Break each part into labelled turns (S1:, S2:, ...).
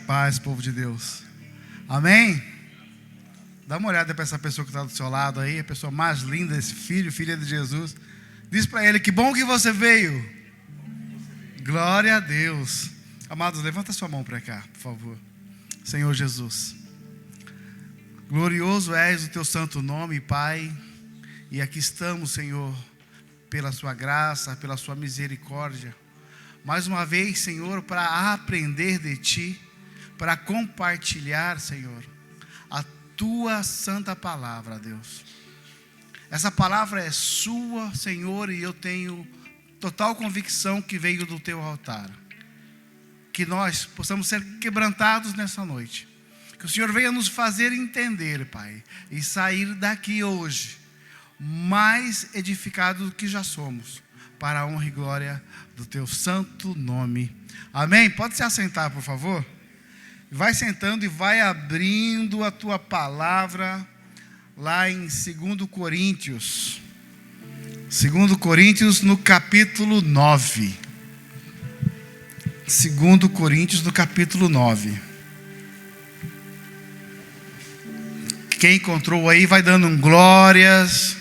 S1: paz, povo de Deus. Amém? Dá uma olhada para essa pessoa que está do seu lado aí, a pessoa mais linda, esse filha de Jesus. Diz para ele, que bom que você veio. Glória a Deus. Amados, levanta sua mão para cá, por favor. Senhor Jesus, glorioso és o teu santo nome, Pai. E aqui estamos, Senhor, pela sua graça, pela sua misericórdia. Mais uma vez, Senhor, para aprender de Ti, para compartilhar, Senhor, a Tua santa palavra, Deus. Essa palavra é sua, Senhor, e eu tenho total convicção que veio do Teu altar. Que nós possamos ser quebrantados nessa noite. Que o Senhor venha nos fazer entender, Pai, e sair daqui hoje mais edificados do que já somos, para a honra e glória do Teu santo nome. Amém? Pode se assentar, por favor? Vai sentando e vai abrindo a Tua palavra lá em 2 Coríntios. 2 Coríntios no capítulo 9. 2 Coríntios no capítulo 9. Quem encontrou aí vai dando um glórias.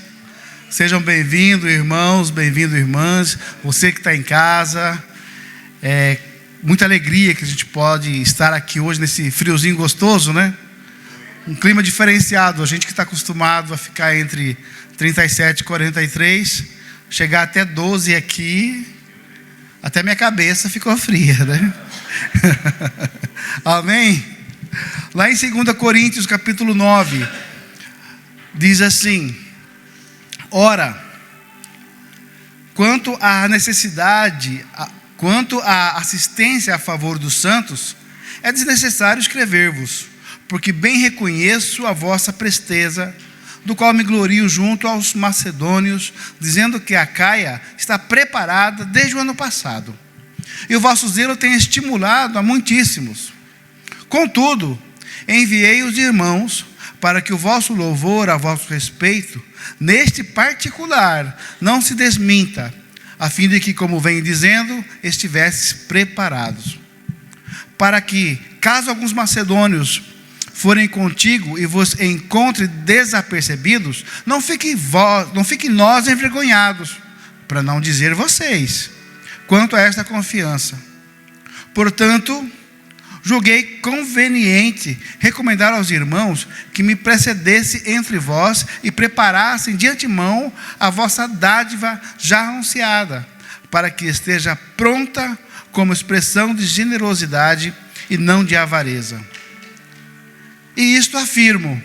S1: Sejam bem-vindos, irmãos, bem-vindos, irmãs. Você que está em casa, muita alegria que a gente pode estar aqui hoje nesse friozinho gostoso, né? Um clima diferenciado. A gente que está acostumado a ficar entre 37 e 43, chegar até 12 aqui, até minha cabeça ficou fria, né? Amém? Lá em 2 Coríntios, capítulo 9, diz assim: ora, quanto à assistência a favor dos santos, é desnecessário escrever-vos, porque bem reconheço a vossa presteza, do qual me glorio junto aos macedônios, dizendo que a Acaia está preparada desde o ano passado, e o vosso zelo tem estimulado a muitíssimos. Contudo, enviei os irmãos para que o vosso louvor a vosso respeito, neste particular, não se desminta, a fim de que, como venho dizendo, estivesses preparados. Para que, caso alguns macedônios forem contigo e vos encontrem desapercebidos, não fiquem nós envergonhados, para não dizer vocês, quanto a esta confiança. Portanto, julguei conveniente recomendar aos irmãos que me precedesse entre vós e preparassem de antemão a vossa dádiva já anunciada, para que esteja pronta como expressão de generosidade e não de avareza. E isto afirmo: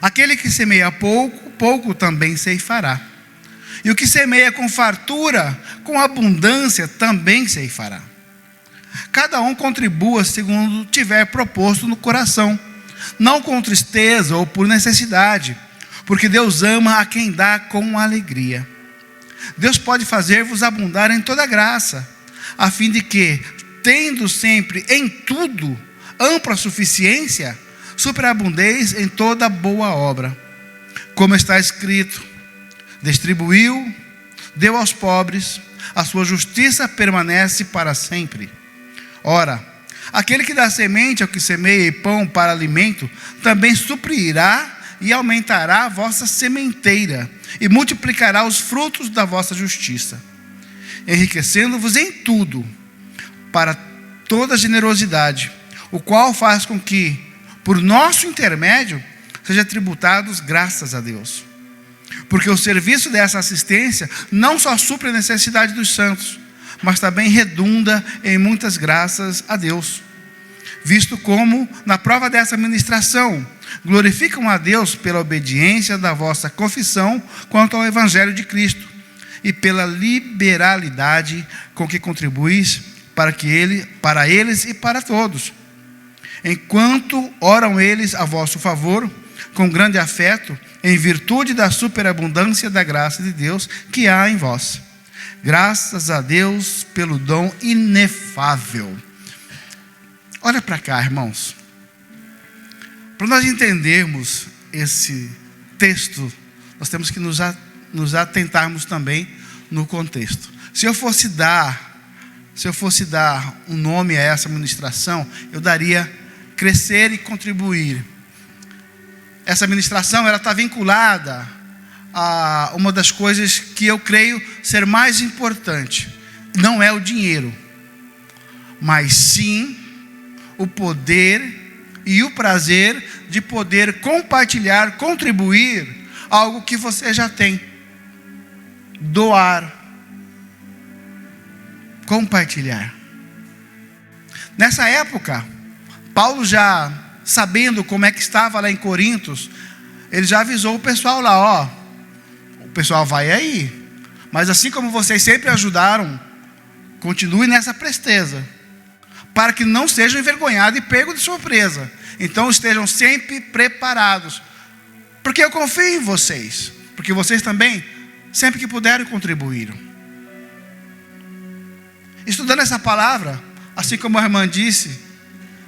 S1: aquele que semeia pouco, pouco também ceifará. E o que semeia com fartura, com abundância, também ceifará. Cada um contribua segundo tiver proposto no coração, não com tristeza ou por necessidade, porque Deus ama a quem dá com alegria. Deus pode fazer-vos abundar em toda graça, a fim de que, tendo sempre em tudo ampla suficiência, superabundeis em toda boa obra. Como está escrito: distribuiu, deu aos pobres, a sua justiça permanece para sempre. Ora, aquele que dá semente ao que semeia e pão para alimento, também suprirá e aumentará a vossa sementeira, e multiplicará os frutos da vossa justiça, enriquecendo-vos em tudo, para toda generosidade, o qual faz com que, por nosso intermédio, seja tributados graças a Deus. Porque o serviço dessa assistência não só supre a necessidade dos santos, mas também redunda em muitas graças a Deus, visto como, na prova dessa ministração, glorificam a Deus pela obediência da vossa confissão quanto ao Evangelho de Cristo, e pela liberalidade com que contribuis para eles e para todos, enquanto oram eles a vosso favor, com grande afeto, em virtude da superabundância da graça de Deus que há em vós. Graças a Deus pelo dom inefável. Olha para cá, irmãos. Para nós entendermos esse texto, nós temos que nos atentarmos também no contexto. Se eu fosse dar se eu fosse dar um nome a essa ministração, eu daria crescer e contribuir. Essa ministração, ela está vinculada a uma das coisas que eu creio ser mais importante. Não é o dinheiro, mas sim o poder e o prazer de poder compartilhar, contribuir algo que você já tem. Doar. Compartilhar. Nessa época, Paulo, já sabendo como é que estava lá em Corintos, ele já avisou o pessoal lá, ó, o pessoal vai aí, mas assim como vocês sempre ajudaram, continue nessa presteza, para que não sejam envergonhados e pegos de surpresa. Então estejam sempre preparados, porque eu confio em vocês, porque vocês também, sempre que puderam, contribuíram. Estudando essa palavra, assim como a irmã disse,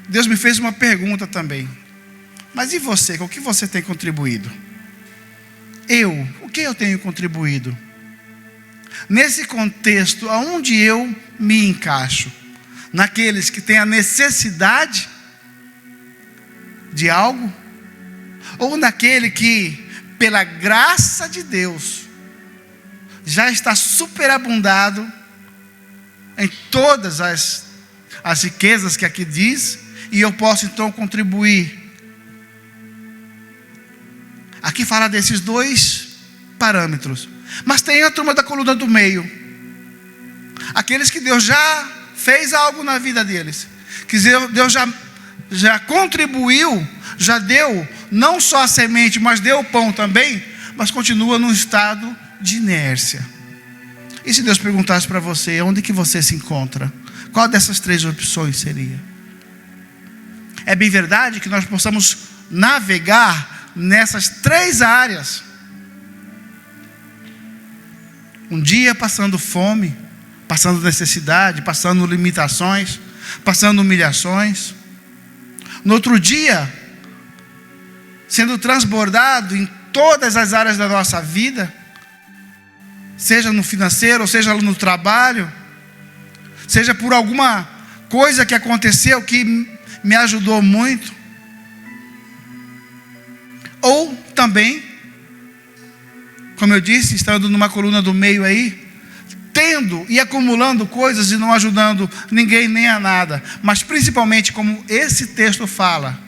S1: Deus me fez uma pergunta também. Mas e você? Com o que você tem contribuído? O que eu tenho contribuído? Nesse contexto, aonde eu me encaixo? Naqueles que têm a necessidade de algo? Ou naquele que, pela graça de Deus, já está superabundado em todas as riquezas que aqui diz, e eu posso então contribuir? Aqui fala desses dois parâmetros. Mas tem a turma da coluna do meio. Aqueles que Deus já fez algo na vida deles. Que Deus já contribuiu, já deu não só a semente, mas deu o pão também, mas continua num estado de inércia. E se Deus perguntasse para você, onde que você se encontra? Qual dessas três opções seria? É bem verdade que nós possamos navegar nessas três áreas. Um dia passando fome, passando necessidade, passando limitações, passando humilhações. No outro dia, sendo transbordado em todas as áreas da nossa vida, seja no financeiro, ou seja no trabalho, seja por alguma coisa que aconteceu que me ajudou muito, ou também, como eu disse, estando numa coluna do meio aí, tendo e acumulando coisas e não ajudando ninguém nem a nada, mas principalmente como esse texto fala,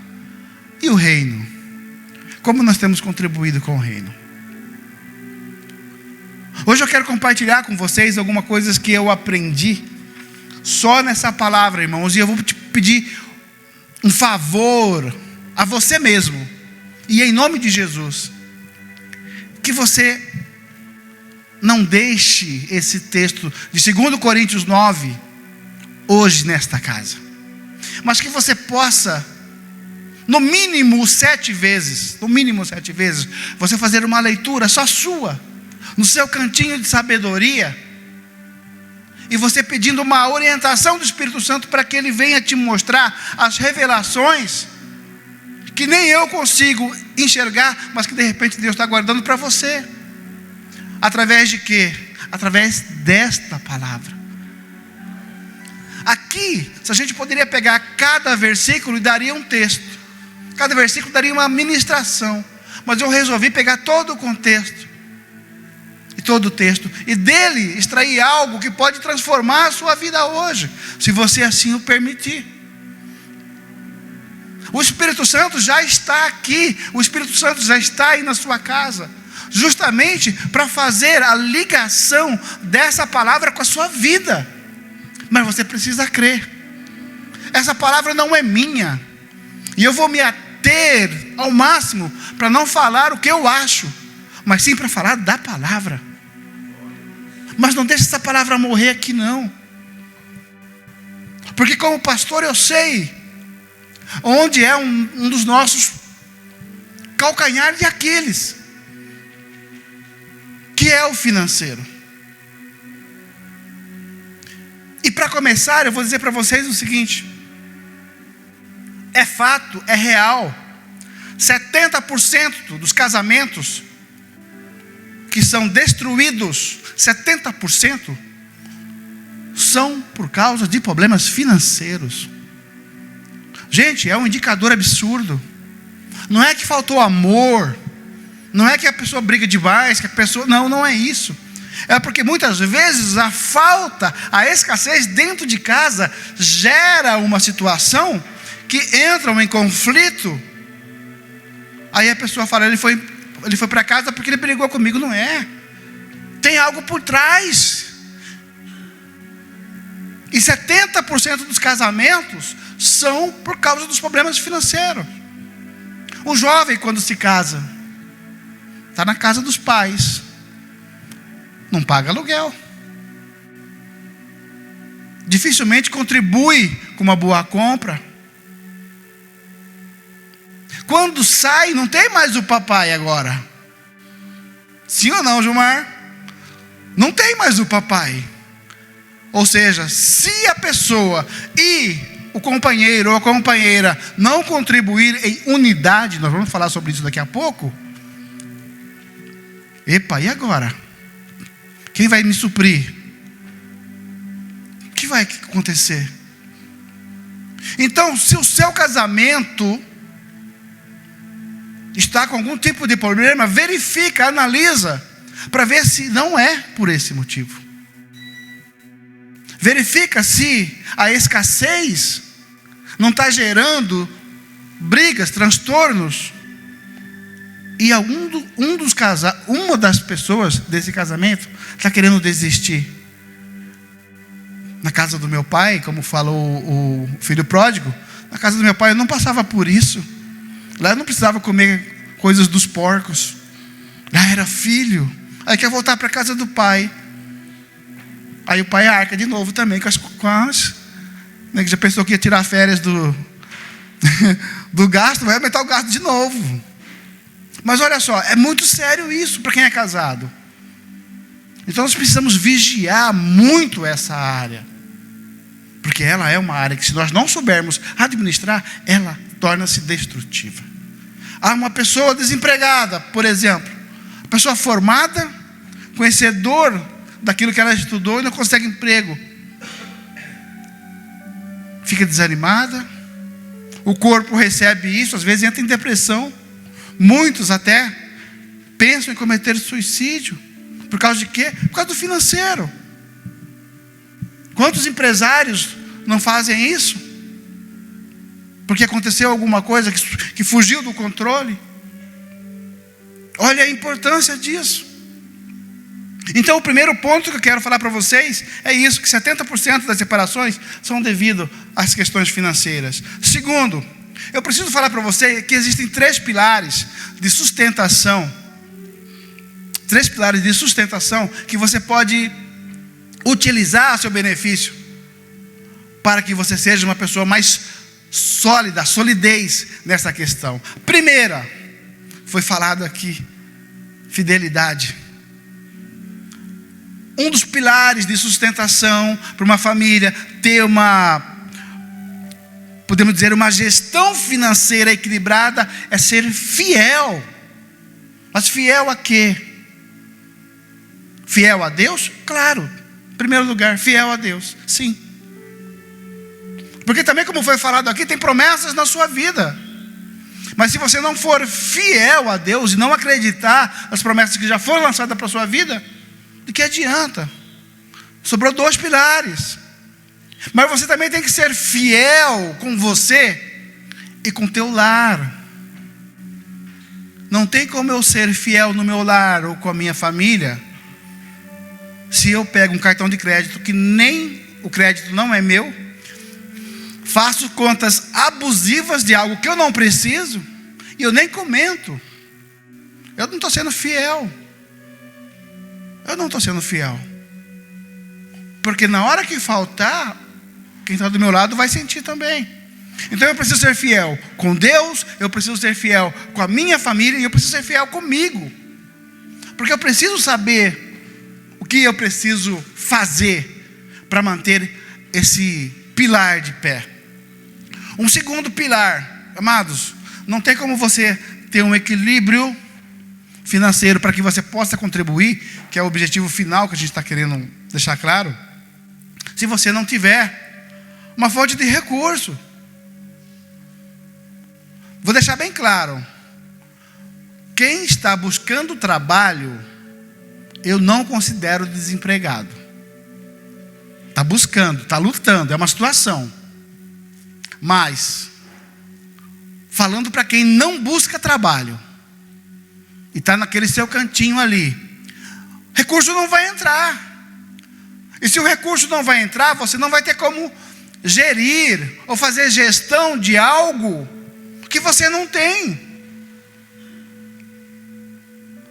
S1: e o reino? Como nós temos contribuído com o reino? Hoje eu quero compartilhar com vocês algumas coisas que eu aprendi só nessa palavra, irmãos, e eu vou te pedir um favor a você mesmo, e em nome de Jesus, que você não deixe esse texto de 2 Coríntios 9 hoje nesta casa, mas que você possa, no mínimo 7 vezes, você fazer uma leitura só sua, no seu cantinho de sabedoria, e você pedindo uma orientação do Espírito Santo para que Ele venha te mostrar as revelações que nem eu consigo enxergar, mas que de repente Deus está guardando para você. Através de quê? Através desta palavra. Aqui, se a gente poderia pegar cada versículo e daria um texto, cada versículo daria uma ministração, mas eu resolvi pegar todo o contexto e todo o texto, e dele extrair algo que pode transformar a sua vida hoje, se você assim o permitir. O Espírito Santo já está aqui, o Espírito Santo já está aí na sua casa, justamente para fazer a ligação dessa palavra com a sua vida. Mas você precisa crer. Essa palavra não é minha, e eu vou me ater ao máximo para não falar o que eu acho, mas sim para falar da palavra. Mas não deixe essa palavra morrer aqui não, porque como pastor eu sei onde é um dos nossos calcanhares de Aquiles, que é o financeiro. E para começar, eu vou dizer para vocês o seguinte: é fato, é real, 70% dos casamentos que são destruídos, 70% são por causa de problemas financeiros. Gente, é um indicador absurdo. Não é que faltou amor, não é que a pessoa briga demais, que a pessoa... Não é isso. É porque muitas vezes a falta, a escassez dentro de casa gera uma situação que entram em conflito. Aí a pessoa fala, ele foi para casa porque ele brigou comigo. Não é. Tem algo por trás. E 70% dos casamentos são por causa dos problemas financeiros. O jovem, quando se casa, está na casa dos pais, não paga aluguel, dificilmente contribui com uma boa compra. Quando sai, não tem mais o papai agora. Sim ou não, Gilmar? Não tem mais o papai. Ou seja, se a pessoa e o companheiro ou a companheira não contribuir em unidade, nós vamos falar sobre isso daqui a pouco. Epa, e agora? Quem vai me suprir? O que vai acontecer? Então, se o seu casamento está com algum tipo de problema, verifica, analisa, para ver se não é por esse motivo. Verifica se a escassez não está gerando brigas, transtornos, e uma das pessoas desse casamento está querendo desistir. Na casa do meu pai, como falou o filho pródigo, na casa do meu pai eu não passava por isso. Lá eu não precisava comer coisas dos porcos. Lá era filho. Aí quer voltar para a casa do pai. Aí o pai arca de novo também com as né, que já pensou que ia tirar férias do gasto, vai aumentar o gasto de novo. Mas olha só, é muito sério isso para quem é casado. Então nós precisamos vigiar muito essa área, porque ela é uma área que, se nós não soubermos administrar, ela torna-se destrutiva. Há uma pessoa desempregada, por exemplo, pessoa formada, conhecedor daquilo que ela estudou e não consegue emprego, fica desanimada, o corpo recebe isso, às vezes entra em depressão. Muitos até pensam em cometer suicídio. Por causa de quê? Por causa do financeiro. Quantos empresários não fazem isso? Porque aconteceu alguma coisa que fugiu do controle. Olha a importância disso. Então o primeiro ponto que eu quero falar para vocês é isso, que 70% das separações são devido às questões financeiras. Segundo, eu preciso falar para você que existem 3 pilares de sustentação. 3 pilares de sustentação que você pode utilizar a seu benefício, para que você seja uma pessoa mais sólida, solidez nessa questão. Primeira, foi falado aqui, fidelidade. Um dos pilares de sustentação para uma família ter podemos dizer, uma gestão financeira equilibrada é ser fiel. Mas fiel a quê? Fiel a Deus? Claro, em primeiro lugar, fiel a Deus, sim. Porque também, como foi falado aqui, tem promessas na sua vida. Mas se você não for fiel a Deus e não acreditar nas promessas que já foram lançadas para a sua vida, de que adianta? Sobrou 2 pilares. Mas você também tem que ser fiel com você e com teu lar. Não tem como eu ser fiel no meu lar ou com a minha família se eu pego um cartão de crédito que nem o crédito não é meu, faço contas abusivas de algo que eu não preciso e eu nem comento. Eu não estou sendo fiel. Eu não estou sendo fiel. Porque na hora que faltar, quem está do meu lado vai sentir também. Então eu preciso ser fiel com Deus, eu preciso ser fiel com a minha família e eu preciso ser fiel comigo. Porque eu preciso saber o que eu preciso fazer para manter esse pilar de pé. Um segundo pilar, amados, não tem como você ter um equilíbrio financeiro para que você possa contribuir, que é o objetivo final que a gente está querendo deixar claro, se você não tiver uma fonte de recurso. Vou deixar bem claro, quem está buscando trabalho, eu não considero desempregado. Está buscando, está lutando, é uma situação. Mas, falando para quem não busca trabalho, e está naquele seu cantinho ali, recurso não vai entrar. E se o recurso não vai entrar, você não vai ter como gerir ou fazer gestão de algo que você não tem.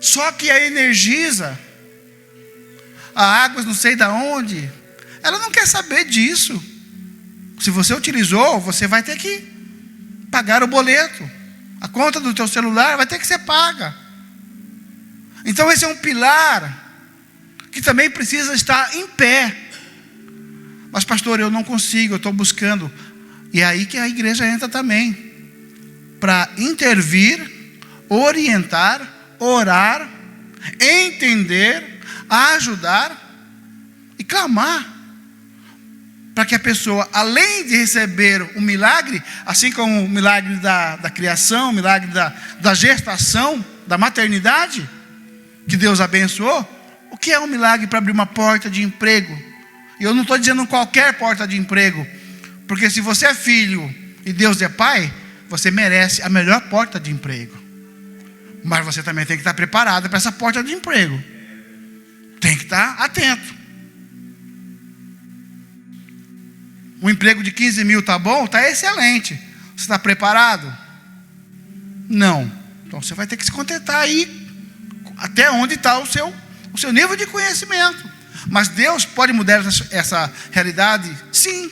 S1: Só que a Energisa, a Águas não sei de onde, ela não quer saber disso. Se você utilizou, você vai ter que pagar o boleto. A conta do teu celular vai ter que ser paga. Então esse é um pilar que também precisa estar em pé. Mas pastor, eu não consigo, eu estou buscando. E é aí que a igreja entra também, para intervir, orientar, orar, entender, ajudar e clamar, para que a pessoa, além de receber um milagre, assim como o milagre da criação, o milagre da gestação, da maternidade, que Deus abençoou, o que é um milagre para abrir uma porta de emprego? E eu não estou dizendo qualquer porta de emprego, porque se você é filho e Deus é pai, você merece a melhor porta de emprego. Mas você também tem que estar preparado para essa porta de emprego. Tem que estar atento. Um emprego de 15 mil está bom? Está excelente. Você está preparado? Não. Então você vai ter que se contentar aí até onde está o seu nível de conhecimento. Mas Deus pode mudar essa realidade? Sim.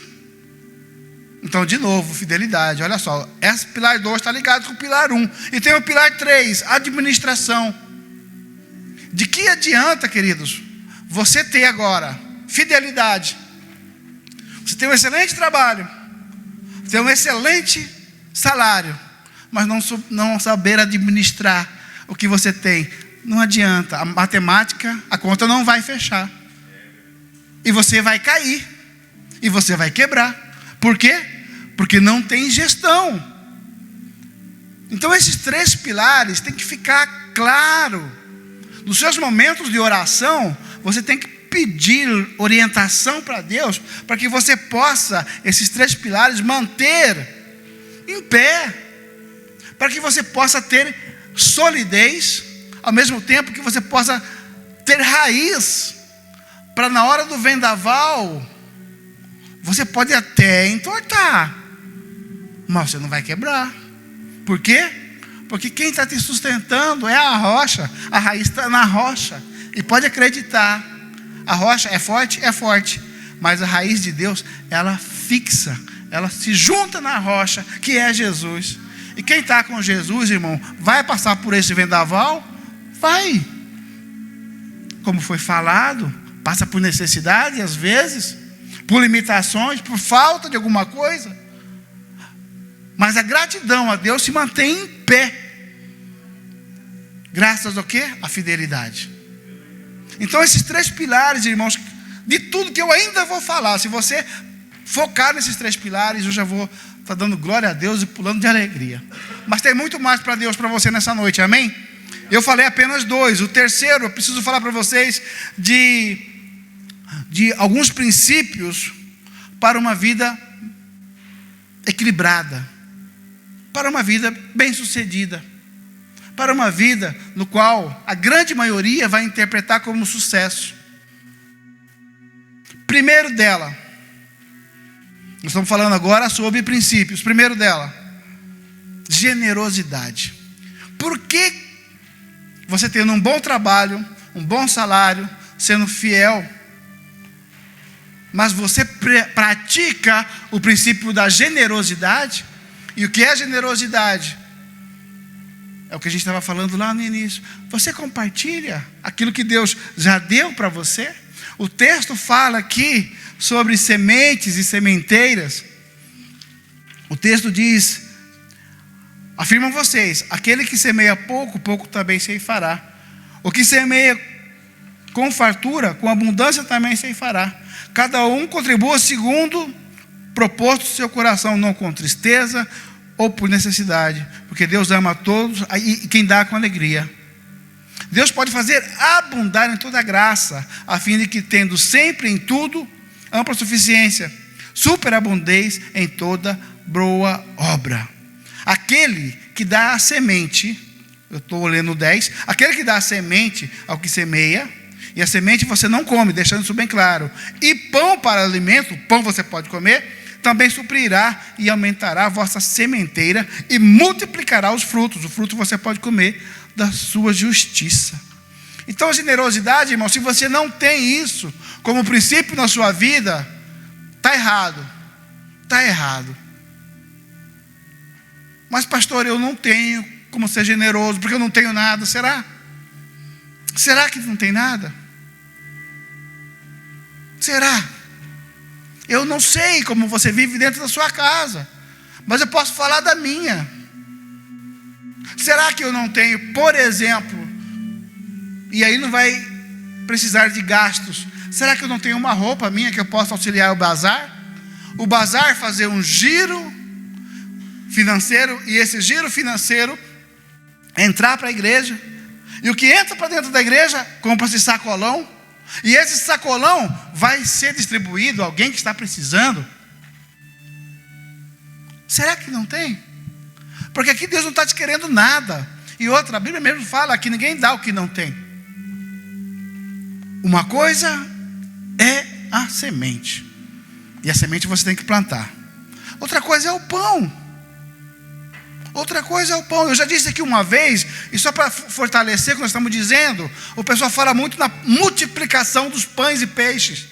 S1: Então, de novo, fidelidade. Olha só, esse pilar 2 está ligado com o pilar 1. E tem o pilar 3, administração. De que adianta, queridos, você ter agora fidelidade? Você tem um excelente trabalho, tem um excelente salário, mas não saber administrar o que você tem. Não adianta, a matemática, a conta não vai fechar. E você vai cair, e você vai quebrar. Por quê? Porque não tem gestão. Então esses 3 pilares tem que ficar claro. Nos seus momentos de oração, você tem que pedir orientação para Deus, para que você possa, esses 3 pilares, manter em pé, para que você possa ter solidez, ao mesmo tempo que você possa ter raiz, para na hora do vendaval, você pode até entortar, mas você não vai quebrar. Por quê? Porque quem está te sustentando é a rocha, a raiz está na rocha, e pode acreditar, a rocha é forte? É forte, mas a raiz de Deus, ela fixa, ela se junta na rocha, que é Jesus. E quem está com Jesus, irmão, vai passar por esse vendaval? Vai. Como foi falado, passa por necessidade às vezes, por limitações, por falta de alguma coisa, mas a gratidão a Deus se mantém em pé, graças ao quê? A fidelidade. Então esses 3 pilares, irmãos, de tudo que eu ainda vou falar, se você focar nesses 3 pilares, eu já vou estar dando glória a Deus e pulando de alegria. Mas tem muito mais para Deus, para você nessa noite, amém? Eu falei apenas 2, o terceiro, eu preciso falar para vocês de alguns princípios para uma vida equilibrada, para uma vida bem-sucedida, para uma vida no qual a grande maioria vai interpretar como sucesso. Primeiro dela, nós estamos falando agora sobre princípios. Primeiro dela, generosidade. Por que você tendo um bom trabalho, um bom salário, sendo fiel, mas você pratica o princípio da generosidade? E o que é generosidade? É o que a gente estava falando lá no início. Você compartilha aquilo que Deus já deu para você? O texto fala aqui sobre sementes e sementeiras. O texto diz: afirmam vocês, aquele que semeia pouco, pouco também ceifará. O que semeia com fartura, com abundância também ceifará. Cada um contribua segundo proposto seu coração, não com tristeza ou por necessidade, porque Deus ama a todos e quem dá com alegria. Deus pode fazer abundar em toda graça, a fim de que, tendo sempre em tudo ampla suficiência, superabundez em toda boa obra. Aquele que dá a semente, eu estou lendo 10, aquele que dá a semente ao que semeia, e a semente você não come, deixando isso bem claro, e pão para alimento, pão você pode comer, também suprirá e aumentará a vossa sementeira e multiplicará os frutos. O fruto você pode comer da sua justiça. Então a generosidade, irmão, se você não tem isso como princípio na sua vida, está errado. Está errado. Mas pastor, eu não tenho como ser generoso, porque eu não tenho nada. Será? Será que não tem nada? Será? Eu não sei como você vive dentro da sua casa, mas eu posso falar da minha. Será que eu não tenho, por exemplo, e aí não vai precisar de gastos, será que eu não tenho uma roupa minha que eu possa auxiliar o bazar? O bazar fazer um giro financeiro, e esse giro financeiro entrar para a igreja, e o que entra para dentro da igreja, compra-se sacolão, e esse sacolão vai ser distribuído a alguém que está precisando. Será que não tem? Porque aqui Deus não está te querendo nada. E outra, a Bíblia mesmo fala que ninguém dá o que não tem. Uma coisa é a semente, e a semente você tem que plantar. Outra coisa é o pão. Outra coisa é o pão. Eu já disse aqui uma vez, e só para fortalecer o que nós estamos dizendo, o pessoal fala muito na multiplicação dos pães e peixes.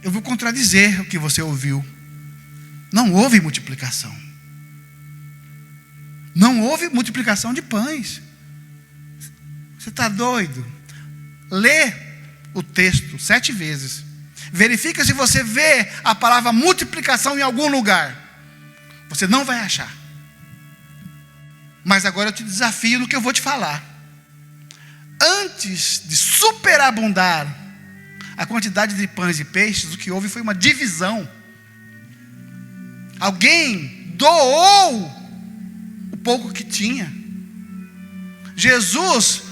S1: Eu vou contradizer o que você ouviu. Não houve multiplicação. Não houve multiplicação de pães. Você está doido? Lê o texto 7 vezes. Verifica se você vê a palavra multiplicação em algum lugar. Você não vai achar. Mas agora eu te desafio no que eu vou te falar. Antes de superabundar a quantidade de pães e peixes, o que houve foi uma divisão. Alguém doou o pouco que tinha. Jesus,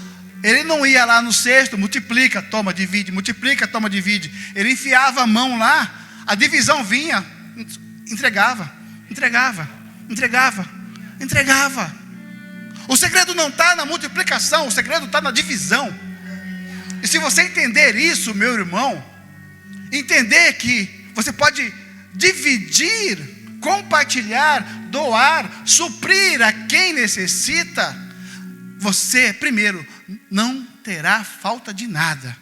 S1: ele não ia lá no cesto, multiplica, toma, divide, multiplica, toma, divide. Ele enfiava a mão lá, a divisão vinha, entregava. O segredo não está na multiplicação, o segredo está na divisão. E se você entender isso, meu irmão, entender que você pode dividir, compartilhar, doar, suprir a quem necessita, você, primeiro, não terá falta de nada.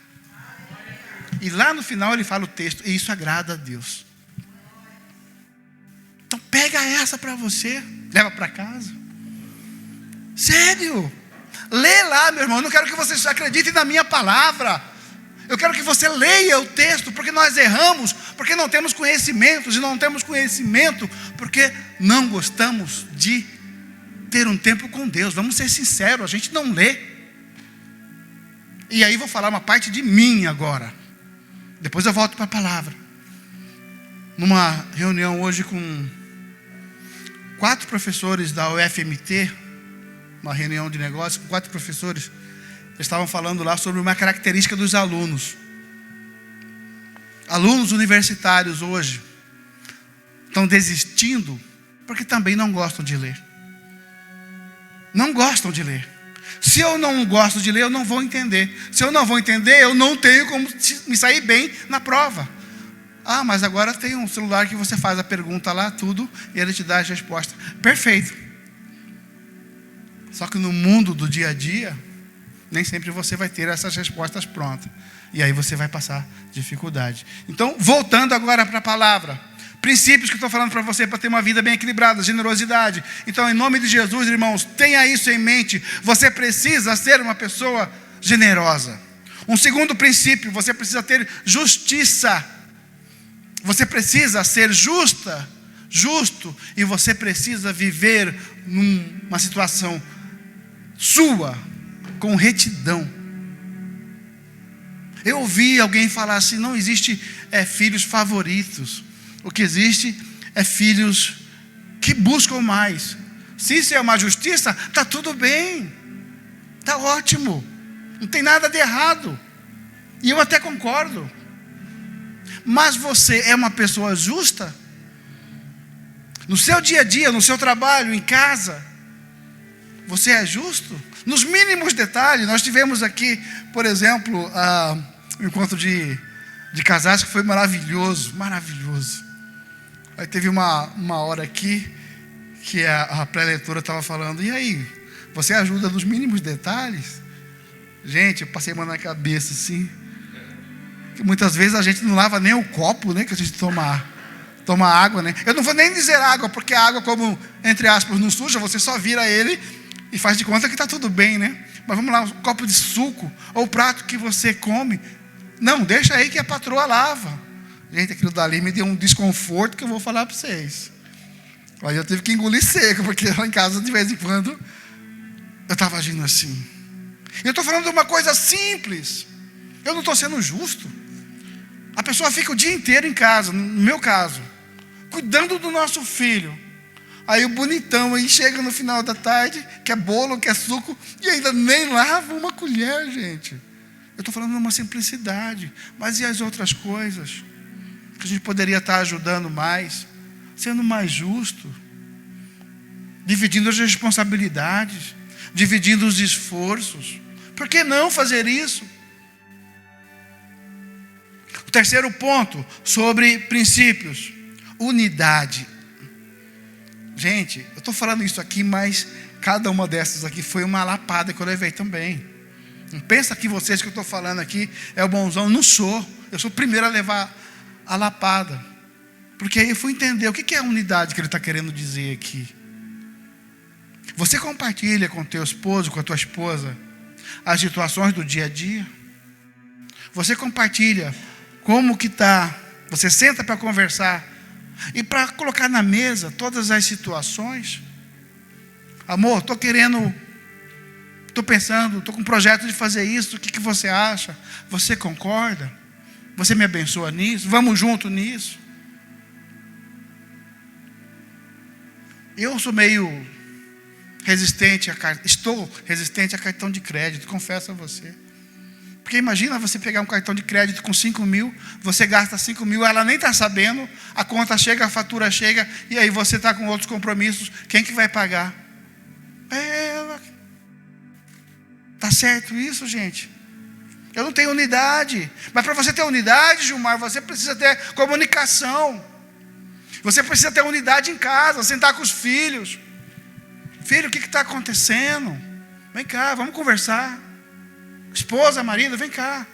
S1: E lá no final ele fala o texto, e isso agrada a Deus. Então pega essa para você, leva para casa. Sério, lê lá, meu irmão. Eu não quero que vocês acreditem na minha palavra. Eu quero que você leia o texto, porque nós erramos, porque não temos conhecimentos, e não temos conhecimento porque não gostamos de ter um tempo com Deus. Vamos ser sinceros, a gente não lê. E aí vou falar uma parte de mim agora, depois eu volto para a palavra. Numa reunião hoje com 4 professores da UFMT, uma reunião de negócios com 4 professores, eles estavam falando lá sobre uma característica dos alunos. Alunos universitários hoje estão desistindo porque também não gostam de ler. Não gostam de ler. Se eu não gosto de ler, eu não vou entender. Se eu não vou entender, eu não tenho como me sair bem na prova. Ah, mas agora tem um celular que você faz a pergunta lá, tudo, e ele te dá a resposta. Perfeito. Só que no mundo do dia a dia, nem sempre você vai ter essas respostas prontas. E aí você vai passar dificuldade. Então, voltando agora para a palavra. Princípios que eu estou falando para você, para ter uma vida bem equilibrada, generosidade. Então, em nome de Jesus, irmãos, tenha isso em mente. Você precisa ser uma pessoa generosa. Um segundo princípio, você precisa ter justiça. Você precisa ser justo, e você precisa viver numa situação sua, com retidão. Eu ouvi alguém falar assim: não existe filhos favoritos. O que existe é filhos que buscam mais. Se isso é uma justiça, está tudo bem, está ótimo, não tem nada de errado, e eu até concordo. Mas você é uma pessoa justa? No seu dia a dia, no seu trabalho, em casa, você é justo? Nos mínimos detalhes. Nós tivemos aqui, por exemplo, um encontro de casais que foi maravilhoso, maravilhoso. Aí teve uma hora aqui que a pré-leitora estava falando: e aí, você ajuda nos mínimos detalhes? Gente, eu passei a mão na cabeça assim, que muitas vezes a gente não lava nem o copo, né, que a gente toma água, né? Eu não vou nem dizer água, porque a água, como, entre aspas, não suja, você só vira ele e faz de conta que está tudo bem, né? Mas vamos lá, um copo de suco, ou o prato que você come, não, deixa aí que a patroa lava. Gente, aquilo dali me deu um desconforto que eu vou falar para vocês. Aí eu tive que engolir seco, porque lá em casa, de vez em quando, eu estava agindo assim. Eu estou falando de uma coisa simples. Eu não estou sendo justo. A pessoa fica o dia inteiro em casa, no meu caso, cuidando do nosso filho. Aí o bonitão aí chega no final da tarde, quer bolo, quer suco, e ainda nem lava uma colher, gente. Eu estou falando de uma simplicidade. Mas e as outras coisas? Que a gente poderia estar ajudando mais, sendo mais justo, dividindo as responsabilidades, dividindo os esforços. Por que não fazer isso? O terceiro ponto, sobre princípios: unidade. Gente, eu estou falando isso aqui, mas cada uma dessas aqui foi uma lapada que eu levei também. Não pensa que vocês que eu estou falando aqui é o bonzão. Não sou. Eu sou o primeiro a levar a lapada. Porque aí eu fui entender o que é a unidade que ele está querendo dizer aqui. Você compartilha com o teu esposo, com a tua esposa, as situações do dia a dia? Você compartilha como que está? Você senta para conversar e para colocar na mesa todas as situações? Amor, estou pensando, estou com um projeto de fazer isso, o que você acha? Você concorda? Você me abençoa nisso? Vamos junto nisso? Eu sou meio resistente estou resistente a cartão de crédito, confesso a você. Porque imagina você pegar um cartão de crédito com 5 mil, você gasta 5 mil, ela nem está sabendo, a conta chega, a fatura chega, e aí você está com outros compromissos, quem que vai pagar? É ela. Está certo isso, gente? Eu não tenho unidade. Mas para você ter unidade, Gilmar, você precisa ter comunicação. Você precisa ter unidade em casa, sentar com os filhos. Filho, o que está acontecendo? Vem cá, vamos conversar. Esposa, marido, vem cá.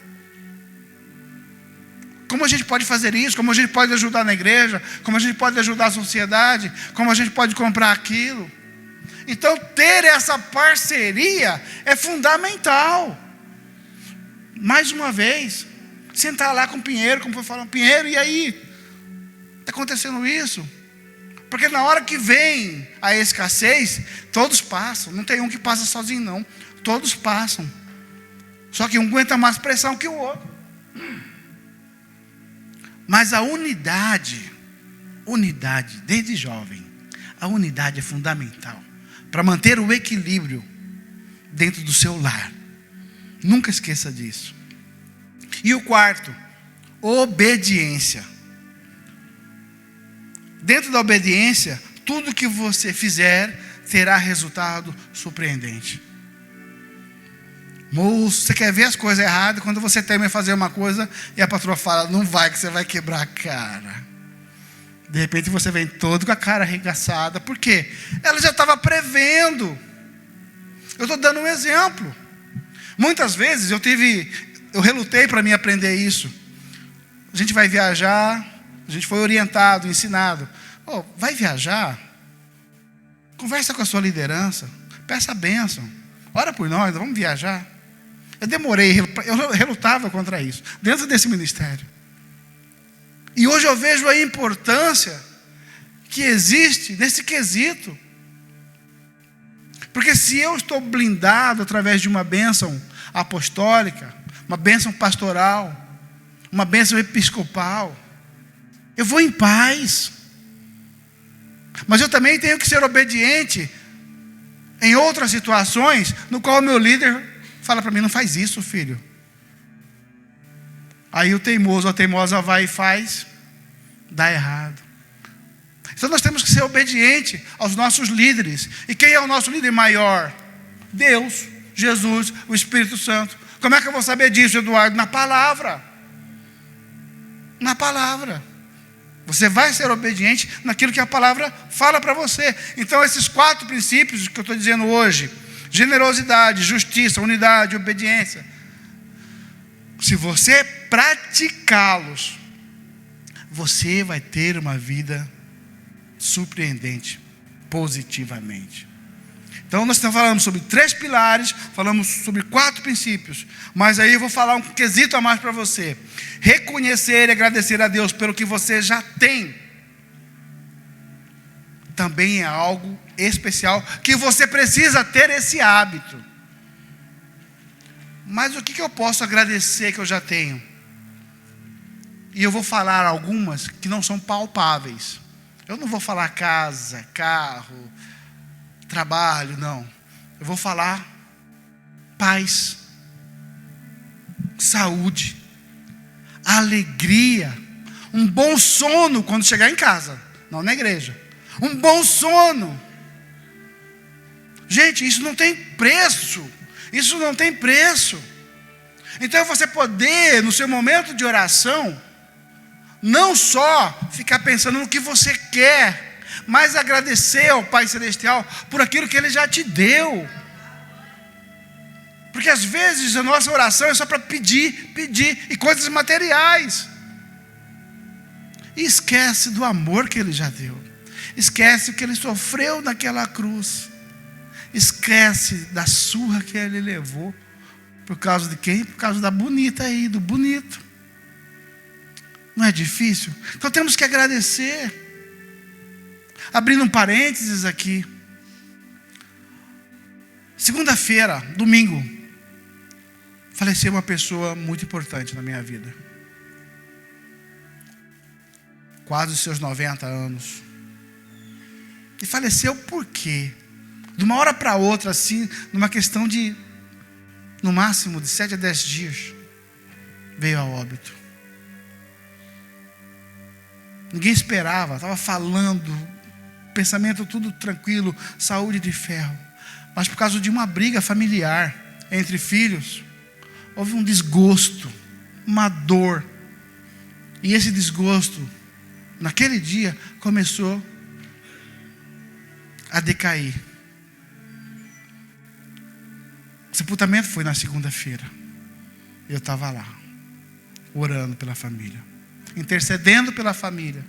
S1: Como a gente pode fazer isso? Como a gente pode ajudar na igreja? Como a gente pode ajudar a sociedade? Como a gente pode comprar aquilo? Então, ter essa parceria é fundamental. Mais uma vez, sentar lá com o Pinheiro, como foi falando, Pinheiro, e aí? Está acontecendo isso? Porque na hora que vem a escassez, todos passam. Não tem um que passa sozinho, não. Todos passam. Só que um aguenta mais pressão que o outro. Mas a unidade, desde jovem, a unidade é fundamental para manter o equilíbrio dentro do seu lar. Nunca esqueça disso. E o quarto, obediência. Dentro da obediência, tudo que você fizer terá resultado surpreendente. Moço, você quer ver as coisas erradas? Quando você teme fazer uma coisa e a patroa fala, não vai, que você vai quebrar a cara. De repente você vem todo com a cara arregaçada. Por quê? Ela já estava prevendo. Eu estou dando um exemplo. Muitas vezes eu relutei para mim aprender isso. A gente vai viajar, a gente foi orientado, ensinado. Vai viajar? Conversa com a sua liderança, peça a bênção, ora por nós, vamos viajar. Eu relutava contra isso, dentro desse ministério. E hoje eu vejo a importância que existe nesse quesito. Porque se eu estou blindado através de uma bênção apostólica, uma bênção pastoral, uma bênção episcopal. Eu vou em paz. Mas eu também tenho que ser obediente em outras situações, no qual o meu líder fala para mim: não faz isso, filho. Aí o teimoso, a teimosa vai e faz, dá errado. Então nós temos que ser obedientes aos nossos líderes. E quem é o nosso líder maior? Deus, Jesus, o Espírito Santo. Como é que eu vou saber disso, Eduardo? Na palavra. Na palavra. Você vai ser obediente naquilo que a palavra fala para você. Então esses 4 princípios que eu estou dizendo hoje: generosidade, justiça, unidade, obediência. Se você praticá-los, você vai ter uma vida surpreendente, positivamente. Então nós estamos falando sobre 3 pilares, falamos sobre 4 princípios, mas aí eu vou falar um quesito a mais para você. Reconhecer e agradecer a Deus pelo que você já tem, também é algo especial, que você precisa ter esse hábito. Mas o que eu posso agradecer que eu já tenho? E eu vou falar algumas que não são palpáveis. Eu não vou falar casa, carro, trabalho, não. Eu vou falar paz, saúde, alegria, um bom sono quando chegar em casa, não na igreja. Um bom sono. Gente, isso não tem preço. Isso não tem preço. Então você poder, no seu momento de oração, não só ficar pensando no que você quer, mas agradecer ao Pai Celestial por aquilo que Ele já te deu. Porque às vezes a nossa oração é só para pedir, e coisas materiais. E esquece do amor que Ele já deu. Esquece o que Ele sofreu naquela cruz. Esquece da surra que Ele levou. Por causa de quem? Por causa da bonita aí, do bonito. Não é difícil? Então temos que agradecer. Abrindo um parênteses aqui. Segunda-feira, domingo, faleceu uma pessoa muito importante na minha vida. Quase os seus 90 anos. E faleceu por quê? De uma hora para outra, assim, numa questão de, no máximo, de 7 a 10 dias, veio a óbito. Ninguém esperava, estava falando, pensamento tudo tranquilo, saúde de ferro. Mas por causa de uma briga familiar entre filhos, houve um desgosto, uma dor. E esse desgosto, naquele dia, começou a decair. O sepultamento foi na segunda-feira. Eu estava lá, orando pela família, intercedendo pela família.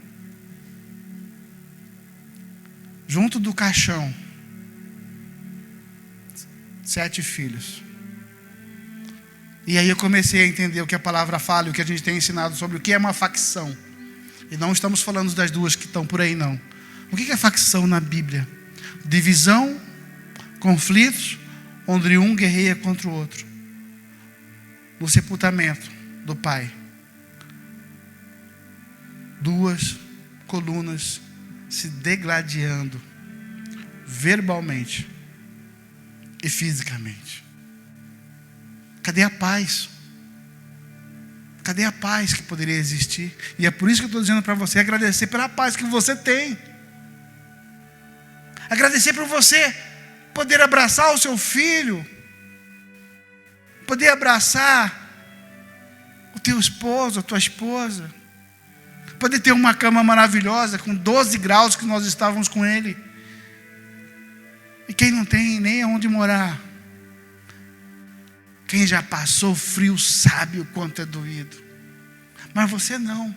S1: Junto do caixão, 7 filhos. E aí eu comecei a entender o que a palavra fala, e o que a gente tem ensinado sobre o que é uma facção. E não estamos falando das 2 que estão por aí, não. O que é facção na Bíblia? Divisão, conflitos, onde um guerreia contra o outro. No sepultamento do pai, 2 colunas se degladiando verbalmente e fisicamente. Cadê a paz? Cadê a paz que poderia existir? E é por isso que eu estou dizendo para você, agradecer pela paz que você tem. Agradecer por você poder abraçar o seu filho, poder abraçar o teu esposo, a tua esposa, poder ter uma cama maravilhosa com 12 graus que nós estávamos com ele. E quem não tem nem aonde morar, quem já passou frio sabe o quanto é doído. Mas você não.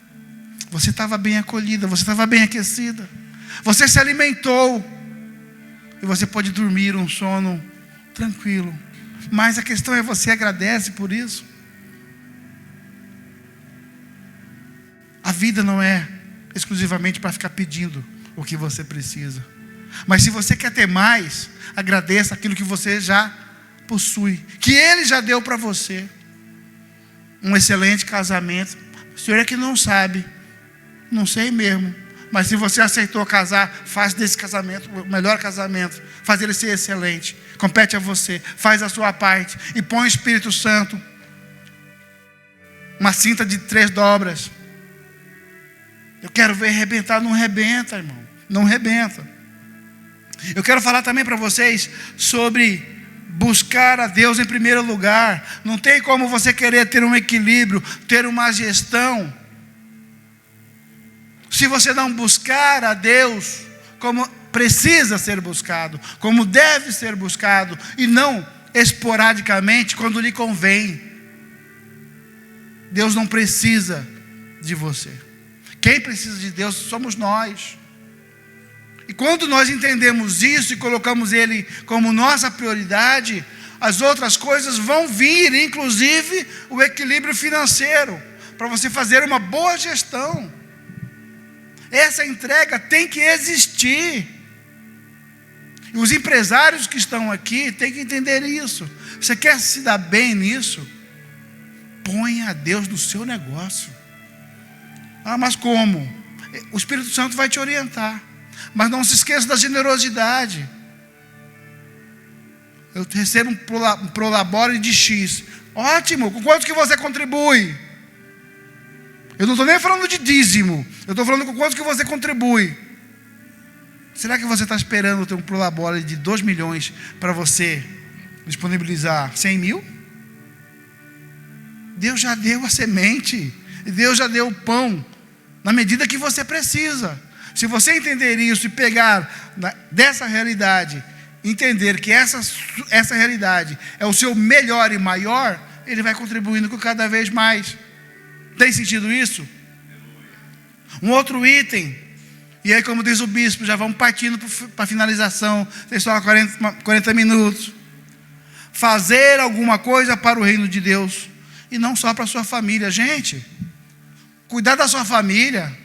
S1: Você estava bem acolhida, você estava bem aquecida, você se alimentou e você pode dormir um sono tranquilo. Mas a questão é, você agradece por isso? A vida não é exclusivamente para ficar pedindo o que você precisa. Mas se você quer ter mais, agradeça aquilo que você já possui, que Ele já deu para você. um excelente casamento. O senhor é que não sabe. Não sei mesmo. Mas se você aceitou casar, faz desse casamento o melhor casamento. Faz ele ser excelente. Compete a você. Faz a sua parte. E põe o Espírito Santo. Uma cinta de 3 dobras. Eu quero ver arrebentar. Não arrebenta, irmão. Não arrebenta. Eu quero falar também para vocês sobre buscar a Deus em primeiro lugar. Não tem como você querer ter um equilíbrio, ter uma gestão, se você não buscar a Deus como precisa ser buscado, como deve ser buscado, e não esporadicamente quando lhe convém. Deus não precisa de você. Quem precisa de Deus somos nós. E quando nós entendemos isso e colocamos Ele como nossa prioridade, as outras coisas vão vir, inclusive o equilíbrio financeiro, para você fazer uma boa gestão. Essa entrega tem que existir. E os empresários que estão aqui têm que entender isso. Você quer se dar bem nisso? Ponha a Deus no seu negócio. Ah, mas como? O Espírito Santo vai te orientar. Mas não se esqueça da generosidade. Eu recebo um prolabore de X. Ótimo, com quanto que você contribui? Eu não estou nem falando de dízimo. Eu estou falando com quanto que você contribui. Será que você está esperando ter um prolabore de 2 milhões para você disponibilizar 100 mil? Deus já deu a semente. Deus já deu o pão na medida que você precisa. Se você entender isso e pegar dessa realidade, entender que essa realidade é o seu melhor e maior, ele vai contribuindo com cada vez mais. Tem sentido isso? Um outro item, e aí como diz o bispo, já vamos partindo para a finalização, tem só 40 minutos. Fazer alguma coisa para o reino de Deus, e não só para a sua família. Gente, cuidar da sua família,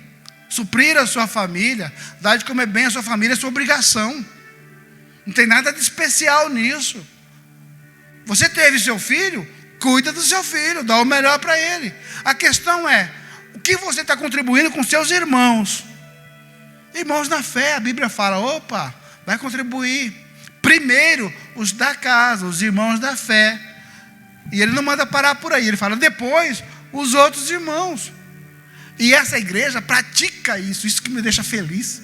S1: suprir a sua família, dar de comer bem a sua família é sua obrigação. Não tem nada de especial nisso. Você teve seu filho, cuida do seu filho, dá o melhor para ele. A questão é, o que você está contribuindo com seus irmãos? Irmãos na fé, a Bíblia fala, opa, vai contribuir. Primeiro, os da casa, os irmãos da fé. E ele não manda parar por aí, ele fala, depois, os outros irmãos. E essa igreja pratica isso que me deixa feliz.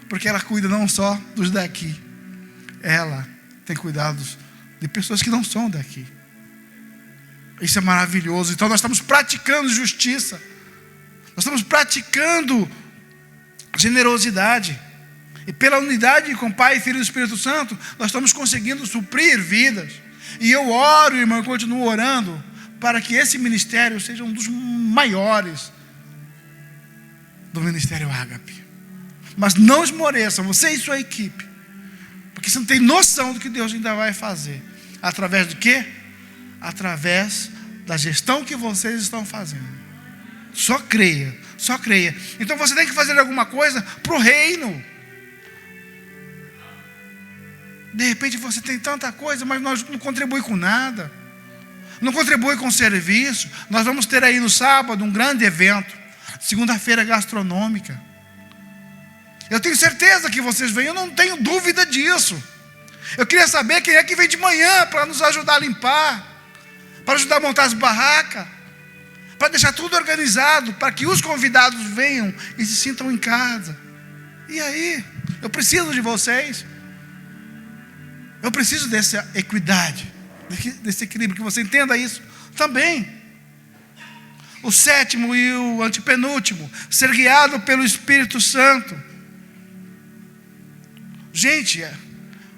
S1: Porque ela cuida não só dos daqui. Ela tem cuidados de pessoas que não são daqui. Isso é maravilhoso. Então nós estamos praticando justiça. Nós estamos praticando generosidade. E pela unidade com Pai, Filho e Espírito Santo, nós estamos conseguindo suprir vidas. E eu oro, irmão, e continuo orando, para que esse ministério seja um dos maiores do Ministério Ágape. Mas não esmoreçam, você e sua equipe, porque você não tem noção do que Deus ainda vai fazer. Através de quê? Através da gestão que vocês estão fazendo. Só creia, só creia. Então você tem que fazer alguma coisa para o reino. De repente você tem tanta coisa, mas nós não contribui com nada. Não contribui com serviço. Nós vamos ter aí no sábado um grande evento, segunda-feira gastronômica. Eu tenho certeza que vocês vêm, eu não tenho dúvida disso. Eu queria saber quem é que vem de manhã para nos ajudar a limpar, para ajudar a montar as barracas, para deixar tudo organizado, para que os convidados venham e se sintam em casa. E aí? Eu preciso de vocês. Eu preciso dessa equidade, desse equilíbrio, que você entenda isso também. O sétimo e o antepenúltimo, ser guiado pelo Espírito Santo. Gente,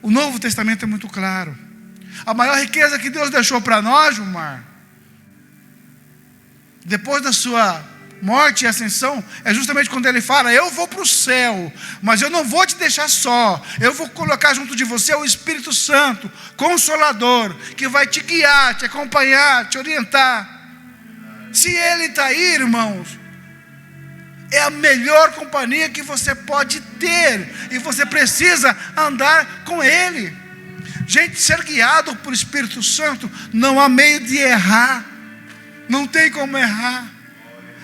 S1: o Novo Testamento é muito claro. A maior riqueza que Deus deixou para nós, Gilmar, depois da sua morte e ascensão, é justamente quando ele fala, eu vou para o céu, mas eu não vou te deixar só, eu vou colocar junto de você o Espírito Santo, Consolador, que vai te guiar, te acompanhar, te orientar. Se ele está aí, irmãos, é a melhor companhia que você pode ter, e você precisa andar com ele. Gente, ser guiado por Espírito Santo, não há meio de errar, Não tem como errar.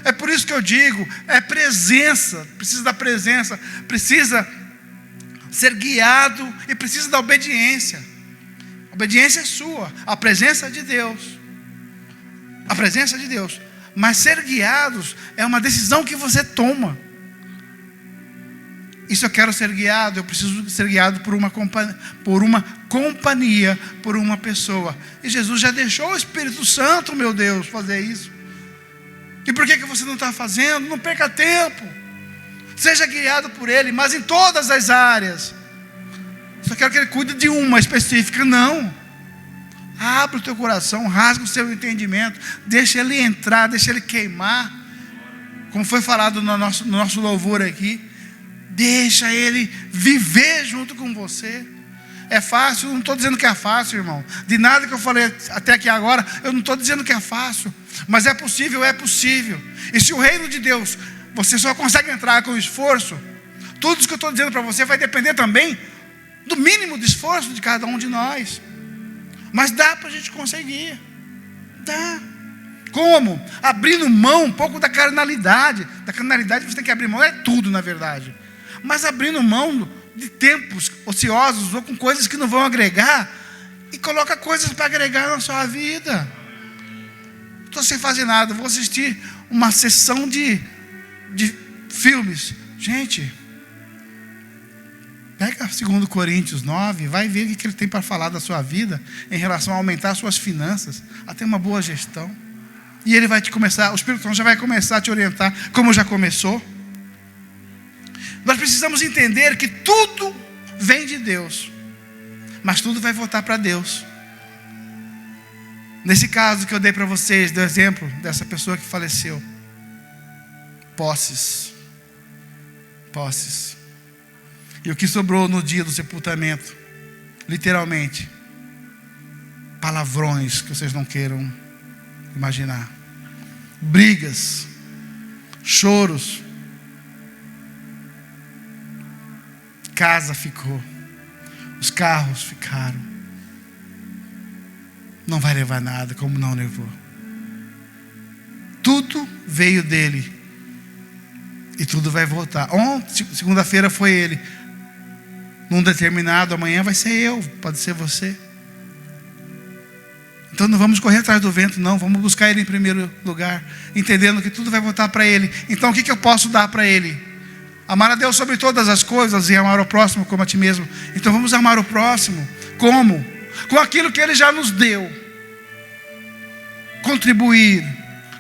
S1: É por isso que eu digo, é presença, precisa da presença, precisa ser guiado e precisa da obediência. A obediência é sua, a presença de Deus. A presença de Deus. Mas ser guiados é uma decisão que você toma. E se eu quero ser guiado, eu preciso ser guiado por uma companhia, por uma pessoa. E Jesus já deixou o Espírito Santo, meu Deus, fazer isso. E por que você não está fazendo? Não perca tempo. Seja guiado por Ele, mas em todas as áreas. Só quero que Ele cuide de uma específica. Não. Abre o teu coração, rasga o seu entendimento, deixa Ele entrar, deixa Ele queimar. Como foi falado no nosso louvor aqui. Deixa Ele viver junto com você. É fácil? Eu não estou dizendo que é fácil, irmão. De nada que eu falei até aqui agora, eu não estou dizendo que é fácil. Mas é possível, é possível. E se o reino de Deus, você só consegue entrar com esforço, tudo isso que eu estou dizendo para você vai depender também do mínimo de esforço de cada um de nós. Mas dá para a gente conseguir. Dá. Como? Abrindo mão um pouco da carnalidade. Da carnalidade você tem que abrir mão, é tudo na verdade. Mas abrindo mão de tempos ociosos ou com coisas que não vão agregar, e coloca coisas para agregar na sua vida. Estou sem fazer nada, vou assistir uma sessão de filmes. Gente, pega 2 Coríntios 9, vai ver o que ele tem para falar da sua vida em relação a aumentar suas finanças, a ter uma boa gestão. E ele vai te começar, o Espírito Santo já vai começar a te orientar, como já começou. Nós precisamos entender que tudo vem de Deus, mas tudo vai voltar para Deus. Nesse caso que eu dei para vocês, do exemplo dessa pessoa que faleceu, posses. E o que sobrou no dia do sepultamento, literalmente, palavrões que vocês não queiram imaginar, brigas, choros. Casa ficou, os carros ficaram. Não vai levar nada, como não levou. Tudo veio dele e tudo vai voltar. Ontem, segunda-feira foi ele. Num determinado, amanhã vai ser eu, pode ser você. Então não vamos correr atrás do vento, não. Vamos buscar ele em primeiro lugar, entendendo que tudo vai voltar para ele. Então o que eu posso dar para ele? Amar a Deus sobre todas as coisas e amar o próximo como a ti mesmo. Então vamos amar o próximo. Como? Com aquilo que Ele já nos deu. Contribuir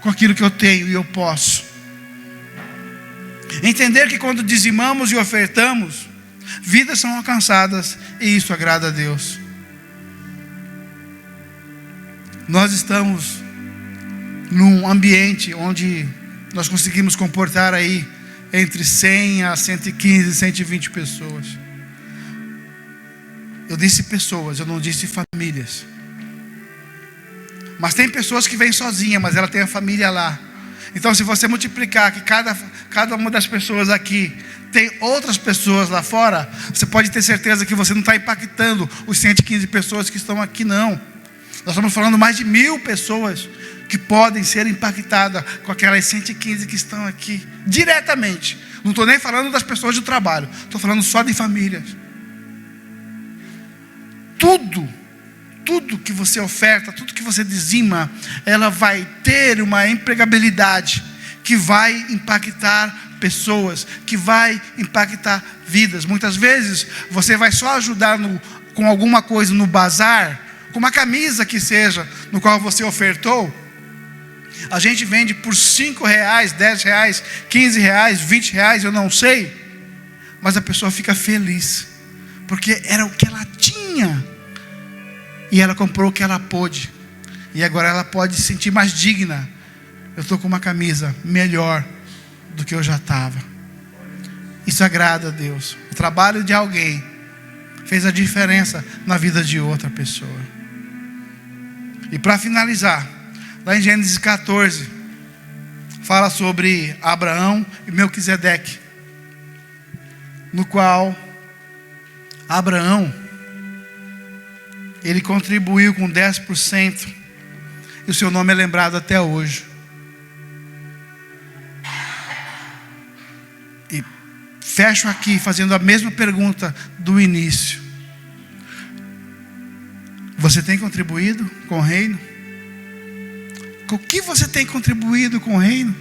S1: com aquilo que eu tenho e eu posso. Entender que quando dizimamos e ofertamos, vidas são alcançadas e isso agrada a Deus. Nós estamos num ambiente onde nós conseguimos comportar aí entre 100 a 115, 120 pessoas. Eu disse pessoas, eu não disse famílias. Mas tem pessoas que vêm sozinha, mas ela tem a família lá. Então se você multiplicar que cada uma das pessoas aqui tem outras pessoas lá fora, você pode ter certeza que você não está impactando os 115 pessoas que estão aqui, não. Nós estamos falando mais de 1000 pessoas que podem ser impactadas com aquelas 115 que estão aqui, diretamente. Não estou nem falando das pessoas do trabalho, estou falando só de famílias. Tudo que você oferta, tudo que você dizima, ela vai ter uma empregabilidade que vai impactar pessoas, que vai impactar vidas. Muitas vezes você vai só ajudar com alguma coisa no bazar, com uma camisa que seja, no qual você ofertou. A gente vende por R$5, R$10, R$15, R$20, eu não sei. Mas a pessoa fica feliz, porque era o que ela tinha. E ela comprou o que ela pôde. E agora ela pode se sentir mais digna. Eu estou com uma camisa melhor do que eu já estava. Isso agrada a Deus. O trabalho de alguém fez a diferença na vida de outra pessoa. E para finalizar, lá em Gênesis 14, fala sobre Abraão e Melquisedeque, no qual Abraão, ele contribuiu com 10%. e o seu nome é lembrado até hoje. E fecho aqui fazendo a mesma pergunta do início. Você tem contribuído com o reino? O que você tem contribuído com o reino?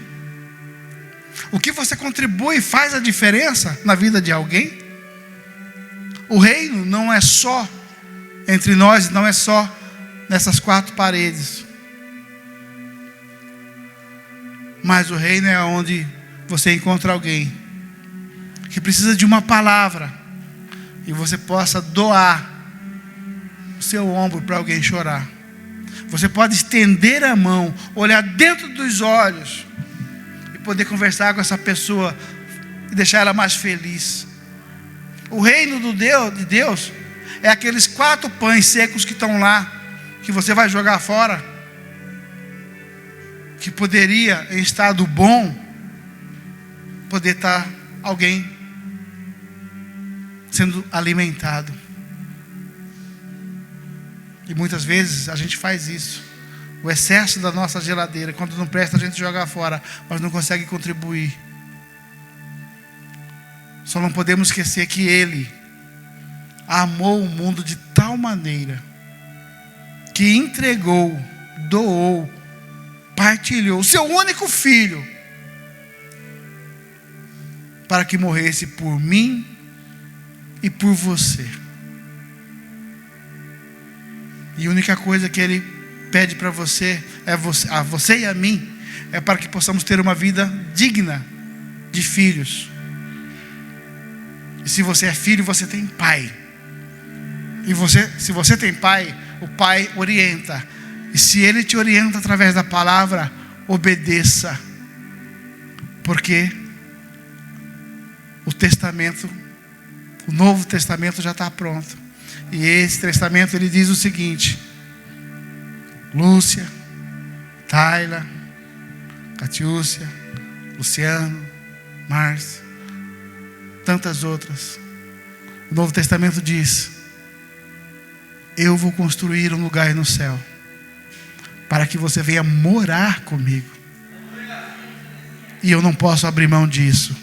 S1: O que você contribui faz a diferença na vida de alguém? O reino não é só entre nós, não é só nessas 4 paredes. Mas o reino é onde você encontra alguém que precisa de uma palavra e você possa doar o seu ombro para alguém chorar. Você pode estender a mão, olhar dentro dos olhos e poder conversar com essa pessoa e deixar ela mais feliz. O reino de Deus é aqueles 4 pães secos que estão lá, que você vai jogar fora, que poderia, em estado bom, poder estar alguém sendo alimentado. E muitas vezes a gente faz isso. O excesso da nossa geladeira, quando não presta, a gente joga fora, mas não consegue contribuir. Só não podemos esquecer que Ele amou o mundo de tal maneira que entregou, doou, partilhou o seu único filho para que morresse por mim e por você. E a única coisa que Ele pede para você, a você e a mim, é para que possamos ter uma vida digna de filhos. E se você é filho, você tem pai. E se você tem pai, o pai orienta. E se ele te orienta através da palavra, obedeça. Porque o Novo Testamento já está pronto. E esse testamento ele diz o seguinte: Lúcia, Tayla, Catiúcia, Luciano, Márcia, tantas outras. O Novo Testamento diz: eu vou construir um lugar no céu para que você venha morar comigo. E eu não posso abrir mão disso.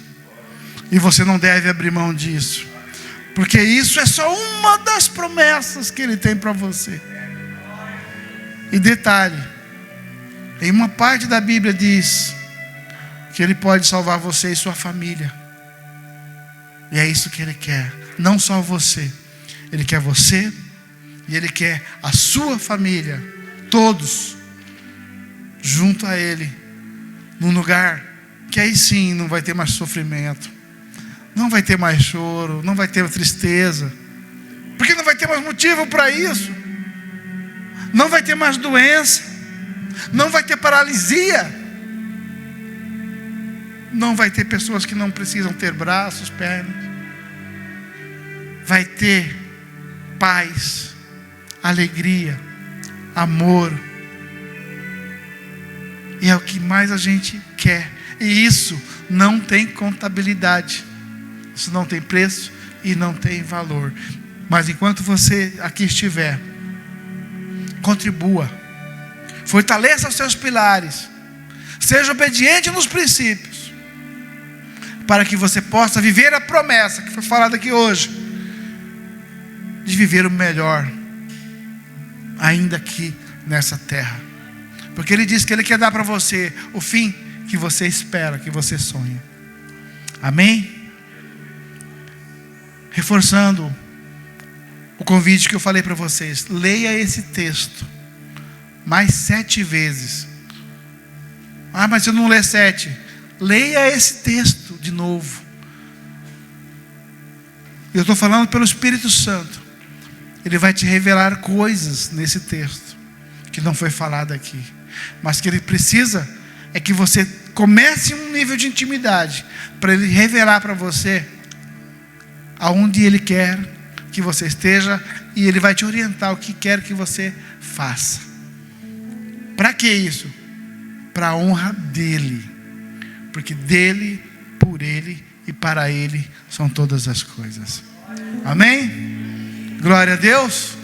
S1: E você não deve abrir mão disso. Porque isso é só uma das promessas que Ele tem para você. E detalhe, em uma parte da Bíblia diz que Ele pode salvar você e sua família. E é isso que Ele quer. Não só você. Ele quer você e Ele quer a sua família. Todos junto a Ele. Num lugar que aí sim não vai ter mais sofrimento. Não vai ter mais choro, não vai ter tristeza, porque não vai ter mais motivo para isso. Não vai ter mais doença, não vai ter paralisia, não vai ter pessoas que não precisam ter braços, pernas. Vai ter paz, alegria, amor. E é o que mais a gente quer. E isso não tem contabilidade. Isso não tem preço e não tem valor. Mas enquanto você aqui estiver, contribua. Fortaleça os seus pilares. Seja obediente nos princípios. Para que você possa viver a promessa que foi falada aqui hoje. De viver o melhor. Ainda aqui nessa terra. Porque Ele diz que Ele quer dar para você o fim que você espera, que você sonha. Amém? Reforçando o convite que eu falei para vocês. Leia esse texto mais 7 vezes. Ah, mas eu não lê 7. Leia esse texto de novo. Eu estou falando pelo Espírito Santo. Ele vai te revelar coisas nesse texto que não foi falado aqui. Mas que Ele precisa é que você comece um nível de intimidade para Ele revelar para você aonde Ele quer que você esteja, e Ele vai te orientar o que quer que você faça. Para que isso? Para a honra dEle. Porque dEle, por Ele e para Ele são todas as coisas. Amém? Glória a Deus.